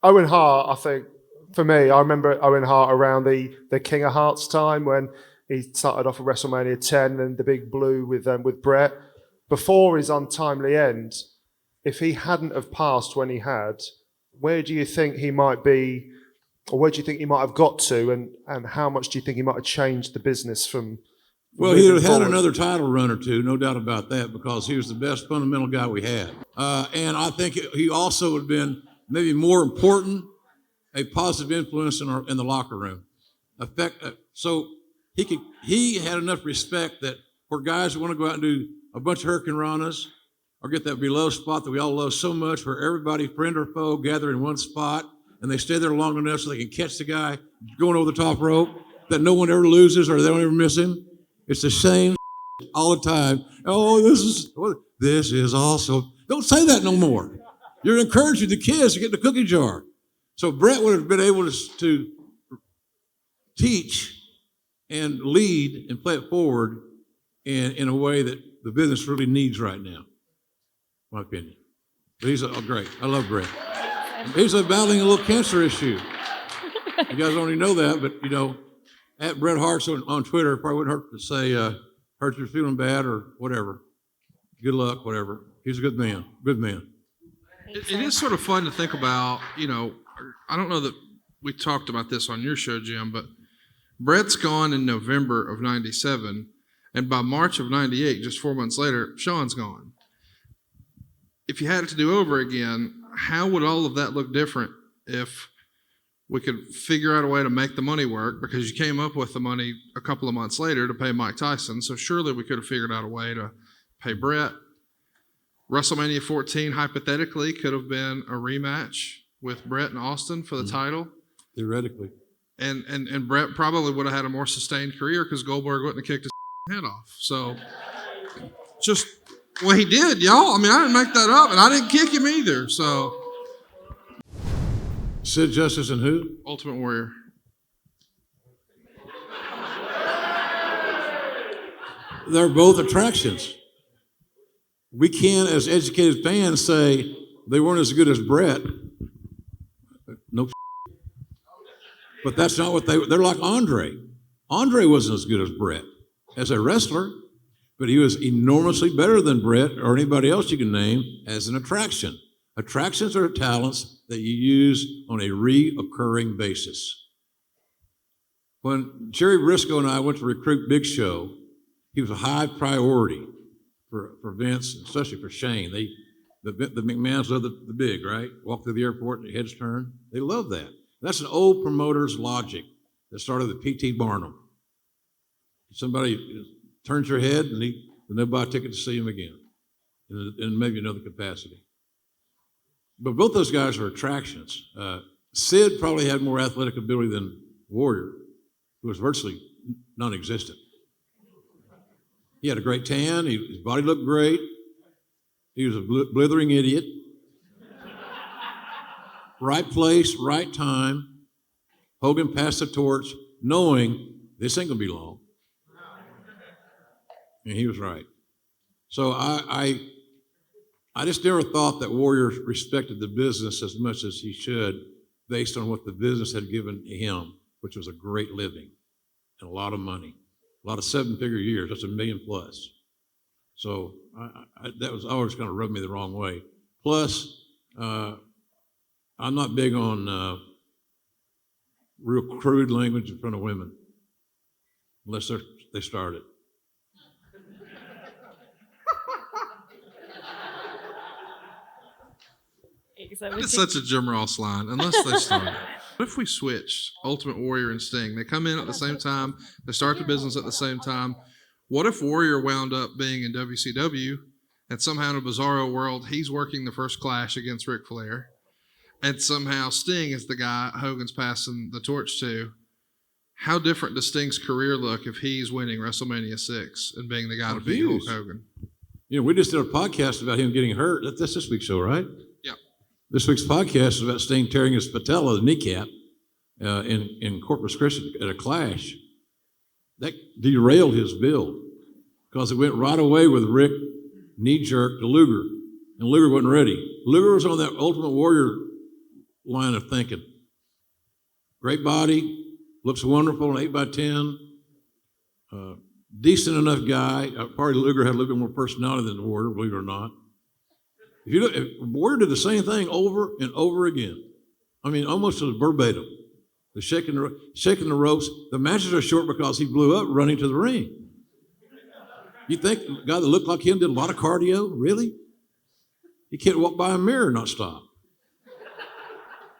Owen Hart, I think, for me, I remember Owen Hart around the King of Hearts time when he started off at WrestleMania 10 and the big blue with Bret. Before his untimely end, if he hadn't have passed when he had, where do you think he might be, or where do you think he might have got to, and how much do you think he might have changed the business from? Well, he would have had another title run or two, no doubt about that, because he was the best fundamental guy we had. And I think he also would have been maybe more important, a positive influence in the locker room. So he had enough respect that for guys who want to go out and do a bunch of hurricane ranas or get that below spot that we all love so much, where everybody, friend or foe, gather in one spot and they stay there long enough so they can catch the guy going over the top rope, that no one ever loses or they don't ever miss him. It's the same all the time. Oh, this is awesome. Don't say that no more. You're encouraging the kids to get in the cookie jar. So Bret would have been able to teach and lead and play it forward in a way that the business really needs right now, in my opinion. But he's great. I love Bret. He's battling a little cancer issue. You guys already know that, but at Bret Hart on Twitter, probably wouldn't hurt to say, hurt you're feeling bad or whatever. Good luck, whatever. He's a good man. Good man. It is sort of fun to think about, I don't know that we talked about this on your show, Jim, but Bret's gone in November of 97, and by March of 98, just 4 months later, Shawn's gone. If you had it to do over again, how would all of that look different if we could figure out a way to make the money work? Because you came up with the money a couple of months later to pay Mike Tyson, so surely we could have figured out a way to pay Bret. WrestleMania 14, hypothetically, could have been a rematch with Bret and Austin for the title. Theoretically. And Bret probably would have had a more sustained career because Goldberg wouldn't have kicked his head off. So, he did, y'all. I mean, I didn't make that up, and I didn't kick him either, so. Sid Justice and who? Ultimate Warrior. They're both attractions. We can't, as educated fans, say they weren't as good as Bret. No. But that's not what they're like Andre. Andre wasn't as good as Bret as a wrestler, but he was enormously better than Bret or anybody else you can name as an attraction. Attractions are talents that you use on a reoccurring basis. When Jerry Briscoe and I went to recruit Big Show, he was a high priority for Vince, especially for Shane. The McMahons love the big, right? Walk through the airport and their heads turn. They love that. That's an old promoter's logic that started with P.T. Barnum. Somebody turns your head and they'll buy a ticket to see him again in maybe another capacity. But both those guys are attractions. Sid probably had more athletic ability than Warrior, who was virtually non-existent. He had a great tan. His body looked great. He was a blithering idiot. Right place, right time. Hogan passed the torch, knowing this ain't gonna be long. And he was right. So I just never thought that Warrior respected the business as much as he should, based on what the business had given him, which was a great living and a lot of money, a lot of seven-figure years. That's $1 million plus. So that was always kind of rubbed me the wrong way. Plus, I'm not big on real crude language in front of women, unless they start it. It's such a Jim Ross line, unless they start. What if we switched Ultimate Warrior and Sting? They come in at the same time. They start the business at the same time. What if Warrior wound up being in WCW, and somehow in a bizarro world, he's working the first Clash against Ric Flair, and somehow Sting is the guy Hogan's passing the torch to? How different does Sting's career look if he's winning WrestleMania 6 and being the guy to beat Hulk Hogan? We just did a podcast about him getting hurt. That's this week's show, right? Yeah. This week's podcast is about Sting tearing his patella, the kneecap, in Corpus Christi at a Clash. That derailed his build because it went right away with Rick knee jerk to Luger, and Luger wasn't ready. Luger was on that Ultimate Warrior line of thinking. Great body, looks wonderful, an 8x10, decent enough guy. Probably Luger had a little bit more personality than the Warrior, believe it or not. If you look, Warrior did the same thing over and over again. I mean, almost as verbatim. The shaking the ropes. The matches are short because he blew up running to the ring. You think a guy that looked like him did a lot of cardio? Really? He can't walk by a mirror and not stop.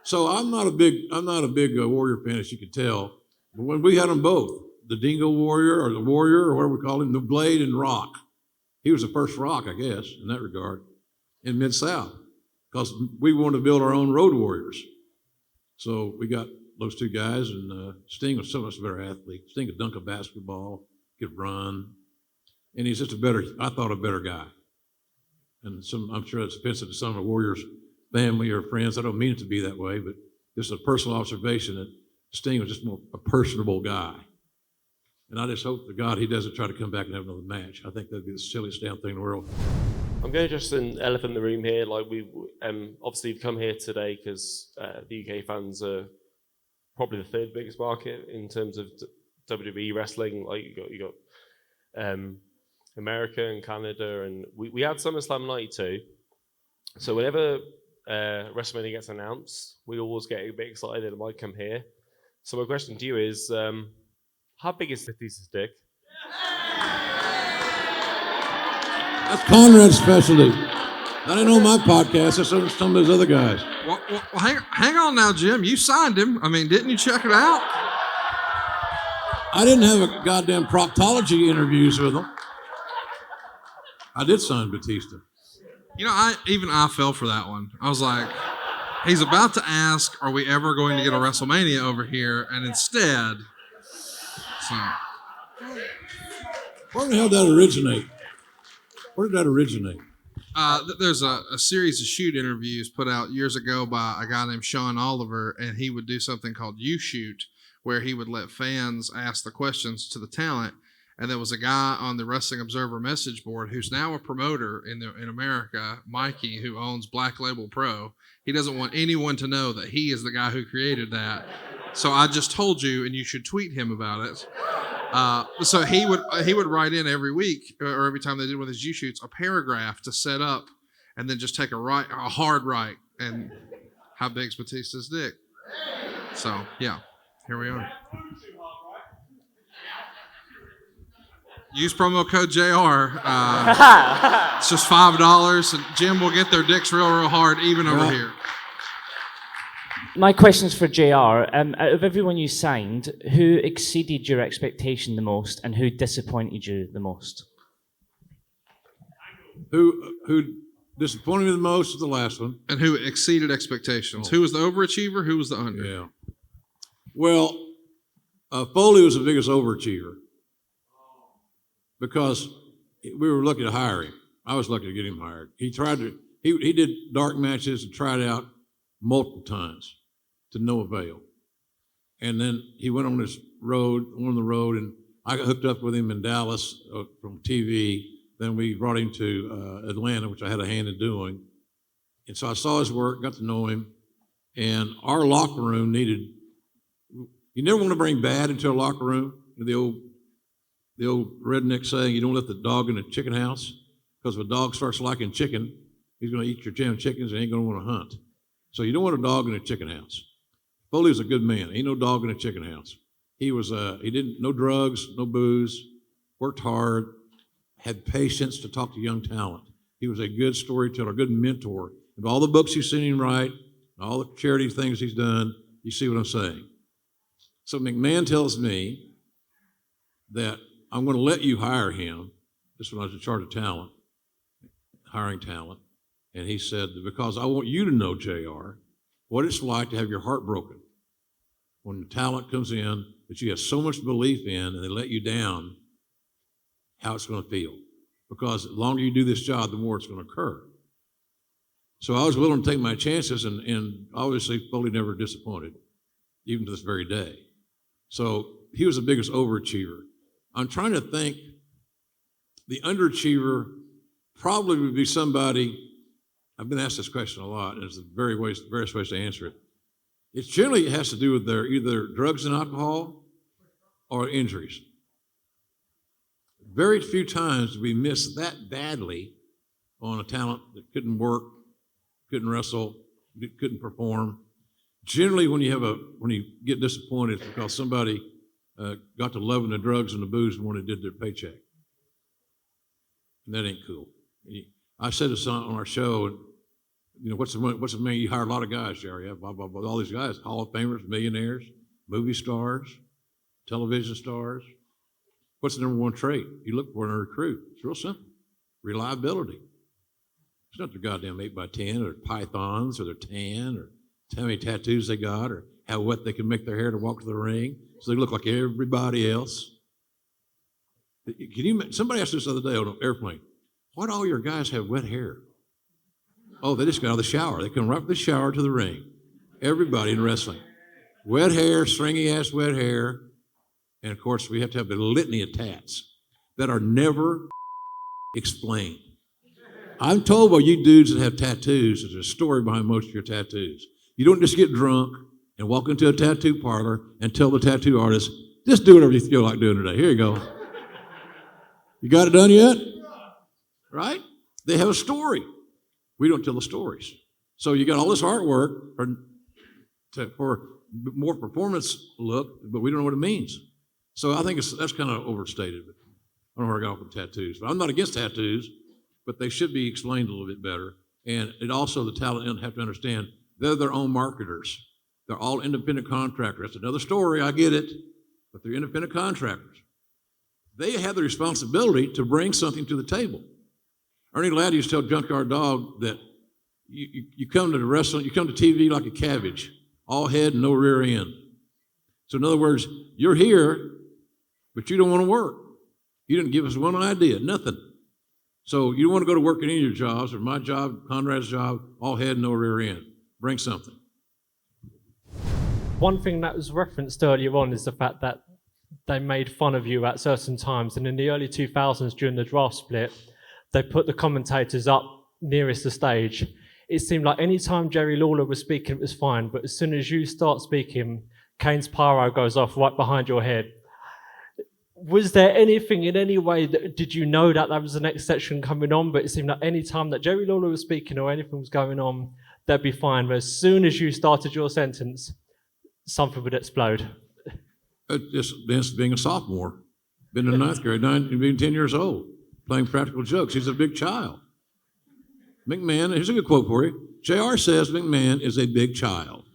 So I'm not a big Warrior fan, as you can tell. But when we had them both, the Dingo Warrior or the Warrior or whatever we call him, the Blade and Rock. He was the first Rock, I guess, in that regard, in Mid-South, because we wanted to build our own Road Warriors. So we got those two guys, and Sting was so much better athlete. Sting could dunk a basketball, could run, and he's just a better guy. And I'm sure it's offensive to some of the Warriors' family or friends. I don't mean it to be that way, but just a personal observation that Sting was just more a personable guy. And I just hope to God he doesn't try to come back and have another match. I think that'd be the silliest damn thing in the world. I'm going to just an elephant in the room here. Like we obviously you've come here today because the UK fans are probably the third biggest market in terms of WWE wrestling. Like you got America and Canada, and we had SummerSlam '92. So whenever WrestleMania gets announced, we always get a bit excited. It might come here. So my question to you is, how big is Batista's dick? That's Conrad's specialty. That ain't on my podcast. That's on some of those other guys. Well, hang on now, Jim. You signed him. I mean, didn't you check it out? I didn't have a goddamn proctology interviews with him. I did sign Batista. You know, I fell for that one. I was like, he's about to ask, are we ever going to get a WrestleMania over here? And instead, so. Where the hell did that originate? Where did that originate? There's a series of shoot interviews put out years ago by a guy named Sean Oliver, and he would do something called You Shoot, where he would let fans ask the questions to the talent. And there was a guy on the Wrestling Observer message board who's now a promoter in America, Mikey, who owns Black Label Pro. He doesn't want anyone to know that he is the guy who created that. So I just told you, and you should tweet him about it. So he would write in every week or every time they did one of his U-shoots a paragraph to set up, and then just take a hard right, and how big's Batista's dick? So yeah, here we are. Use promo code JR. It's just $5, and Jim will get their dicks real hard, even over here. My question's for JR. Out of everyone you signed, who exceeded your expectation the most and who disappointed you the most? Who disappointed me the most is the last one. And who exceeded expectations? Who was the overachiever? Who was the under? Yeah. Well, Foley was the biggest overachiever because we were lucky to hire him. I was lucky to get him hired. He did dark matches and tried out multiple times to no avail. And then he went on the road, and I got hooked up with him in Dallas from TV. Then we brought him to Atlanta, which I had a hand in doing. And so I saw his work, got to know him, and our locker room you never want to bring bad into a locker room. The old redneck saying, you don't let the dog in the chicken house, because if a dog starts liking chicken, he's going to eat your damn chickens and ain't going to want to hunt. So you don't want a dog in a chicken house. Foley was a good man. Ain't no dog in a chicken house. He didn't, no drugs, no booze, worked hard, had patience to talk to young talent. He was a good storyteller, a good mentor. Of all the books you've seen him write, all the charity things he's done, you see what I'm saying. So McMahon tells me that I'm going to let you hire him. This when I was in charge of talent, hiring talent. And he said, because I want you to know, JR, what it's like to have your heart broken when the talent comes in that you have so much belief in and they let you down, how it's going to feel. Because the longer you do this job, the more it's going to occur. So I was willing to take my chances, and obviously Foley never disappointed, even to this very day. So he was the biggest overachiever. I'm trying to think, the underachiever probably would be somebody, I've been asked this question a lot, and it's the various ways to answer it. It generally has to do with their either drugs and alcohol or injuries. Very few times do we miss that badly on a talent that couldn't work, couldn't wrestle, couldn't perform. Generally, when you get disappointed, it's because somebody got to loving the drugs and the booze when they did their paycheck. And that ain't cool. I said this on our show, and what's the man? You hire a lot of guys, Jerry. Yeah, blah, blah, blah. All these guys, Hall of Famers, millionaires, movie stars, television stars. What's the number one trait you look for in a recruit? It's real simple. Reliability. It's not their goddamn 8x10 or pythons or their tan or how many tattoos they got or how wet they can make their hair to walk to the ring so they look like everybody else. Somebody asked this the other day on an airplane, why do all your guys have wet hair? Oh, they just got out of the shower. They come right from the shower to the ring. Everybody in wrestling. Wet hair, stringy-ass wet hair. And, of course, we have to have the litany of tats that are never explained. I'm told by you dudes that have tattoos, there's a story behind most of your tattoos. You don't just get drunk and walk into a tattoo parlor and tell the tattoo artist, just do whatever you feel like doing today. Here you go. You got it done yet? Right? They have a story. We don't tell the stories. So you got all this artwork for more performance look, but we don't know what it means. So I think that's kind of overstated. But I don't know where I got off with tattoos. But I'm not against tattoos, but they should be explained a little bit better. And it also, the talent have to understand, they're their own marketers. They're all independent contractors. That's another story, I get it, but they're independent contractors. They have the responsibility to bring something to the table. Ernie Ladd used to tell Junkyard Dog that you come to the wrestling, you come to TV like a cabbage, all head and no rear end. So in other words, you're here, but you don't want to work. You didn't give us one idea, nothing. So you don't want to go to work in any of your jobs, or my job, Conrad's job, all head and no rear end. Bring something. One thing that was referenced earlier on is the fact that they made fun of you at certain times. And in the early 2000s, during the draft split, they put the commentators up nearest the stage. It seemed like any time Jerry Lawler was speaking, it was fine. But as soon as you start speaking, Kane's pyro goes off right behind your head. Was there anything in any way that, did you know that was the next section coming on? But it seemed like any time that Jerry Lawler was speaking or anything was going on, that'd be fine. But as soon as you started your sentence, something would explode. Just Vince being a sophomore, been in ninth grade, being 10 years old, playing practical jokes. He's a big child. McMahon, here's a good quote for you. JR says McMahon is a big child.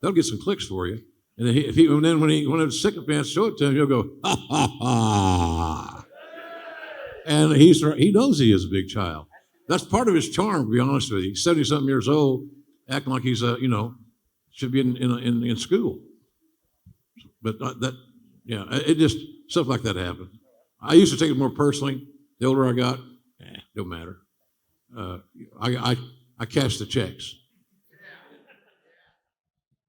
That'll get some clicks for you. And then when the sycophants show it to him, he'll go, ha, ha, ha. And he knows he is a big child. That's part of his charm, to be honest with you. He's 70-something years old, acting like he's, should be in school. But it just, stuff like that happened. I used to take it more personally. The older I got, don't matter. I cashed the checks.